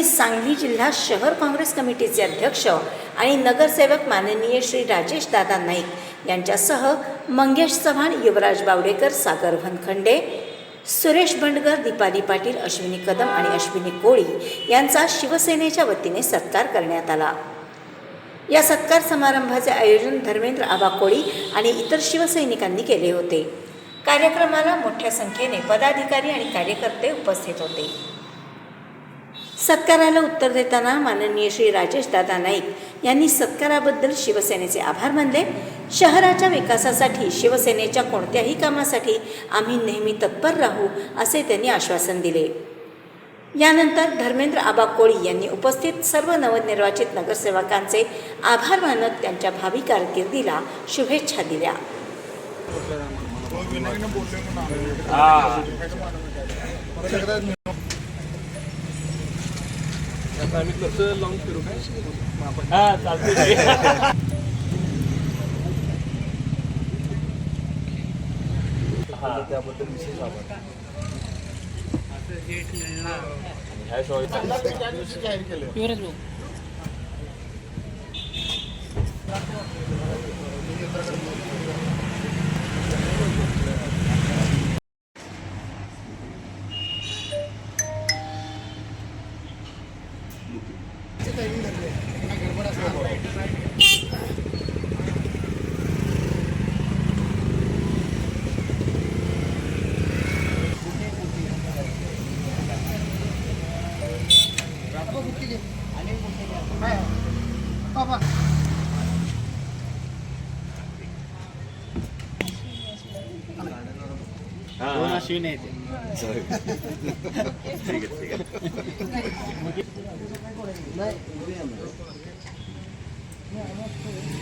सांगली जिल्हा शहर काँग्रेस कमिटीचे अध्यक्ष आणि नगरसेवक माननीय श्री राजेश दादा नाईक यांच्यासह मंगेश चव्हाण, युवराज बावडेकर, सागर वनखंडे, सुरेश बंडगर, दीपाली पाटील, अश्विनी कदम आणि अश्विनी कोळी यांचा शिवसेनेच्या वतीने सत्कार करण्यात आला। या सत्कार समारंभाचे आयोजन धर्मेंद्र आबा कोळी आणि इतर शिवसैनिकांनी केले होते। कार्यक्रमाला मोठ्या संख्येने पदाधिकारी आणि कार्यकर्ते उपस्थित होते। सत्काराला उत्तर देताना माननीय श्री राजेश दादा नाईक यांनी सत्काराबद्दल शिवसेनेचे आभार मानले। शहराच्या विकासासाठी, शिवसेनेच्या कोणत्याही कामासाठी आम्ही नेहमी तत्पर राहू असे त्यांनी आश्वासन दिले। यानंतर धर्मेंद्र आबा कोळी यांनी उपस्थित सर्व नवनिर्वाचित नगरसेवकांचे आभार मानत त्यांच्या भावी कारकिर्दीला शुभेच्छा दिल्या। त्याबद्दल विशेष आभार।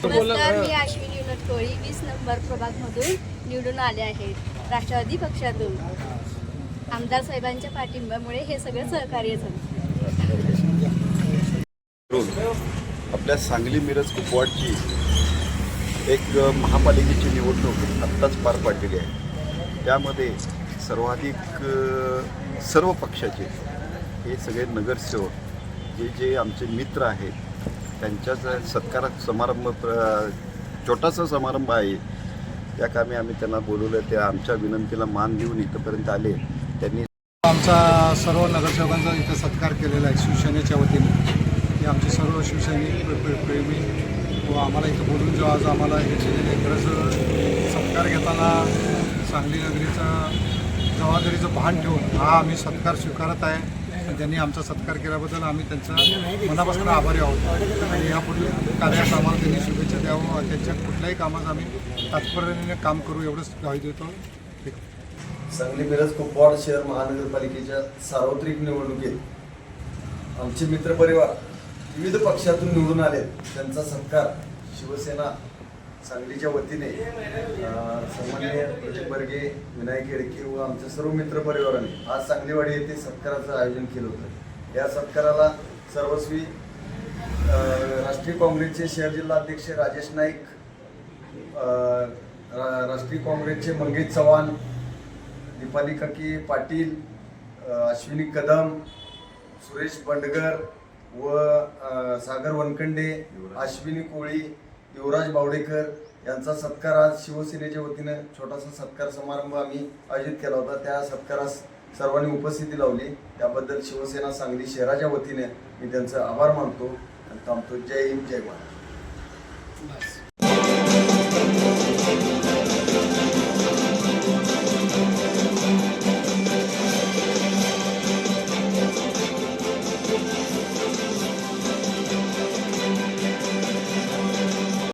नमस्कार, मी अश्विनी कोळी 20 नंबर प्रभागमधून निवडून आले आहेत। राष्ट्रवादी पक्षातून आमदार साहेबांच्या पाठिंब्यामुळे हे सगळं सहकार्य झालं। आपल्या सांगली मिरज कुपवाडची एक महापालिकेची निवडणूक आत्ताच पार पडलेली आहे। त्यामध्ये सर्वाधिक सर्व पक्षाचे हे सगळे नगरसेवक जे आमचे मित्र आहेत त्यांच्याच सत्कार समारंभ छोटासा समारंभ आहे। त्या कामी आम्ही त्यांना बोलवलं, त्या आमच्या विनंतीला मान देऊन इथंपर्यंत आले। त्यांनी आमचा सर्व नगरसेवकांचा इथं सत्कार केलेला आहे शिवसेनेच्या वतीने। हे आमचे सर्व शिवसैनिक प्रेमी व आम्हाला इथं बोलून जो आज आम्हाला हे खरंच सत्कार घेताना सांगली नगरीचा जबाबदारीचं भान ठेवून हा आम्ही सत्कार स्वीकारत आहे। त्यांनी आमचा सत्कार केल्याबद्दल आम्ही त्यांचा मनापासून आभारी आहोत आणि यापुढील कार्यास आम्हाला त्यांनी शुभेच्छा द्यावं। त्यांच्या कुठल्याही कामात आम्ही तात्पर्याने काम करू एवढंच ग्वाही देतो। सांगली मिरज कुपवाड शहर महानगरपालिकेच्या सार्वत्रिक निवडणुकीत आमचे मित्रपरिवार विविध पक्षातून निवडून आले, त्यांचा सत्कार शिवसेना सांगलीच्या वतीने सन्माननीय प्रदीप बर्गे, विनायक येडके व आमच्या सर्व मित्रपरिवाराने आज सांगलीवाडी येथे सत्काराचं आयोजन केलं होतं। या सत्काराला सर्वस्वी राष्ट्रीय काँग्रेसचे शहर जिल्हा अध्यक्ष राजेश नाईक, राष्ट्रीय काँग्रेसचे मंगेश चव्हाण, दीपाली काकी पाटील, अश्विनी कदम, सुरेश बंडगर व सागर वनखंडे, अश्विनी कोळी, युवराज बावडेकर यांचा सत्कार आज शिवसेनेच्या वतीनं छोटासा सत्कार समारंभ आम्ही आयोजित केला होता। त्या सत्कारास सर्वांनी उपस्थिती लावली, त्याबद्दल शिवसेना सांगली शहराच्या वतीने मी त्यांचा आभार मानतो आणि थांबतो। जय हिंद, जय महाराष्ट्र।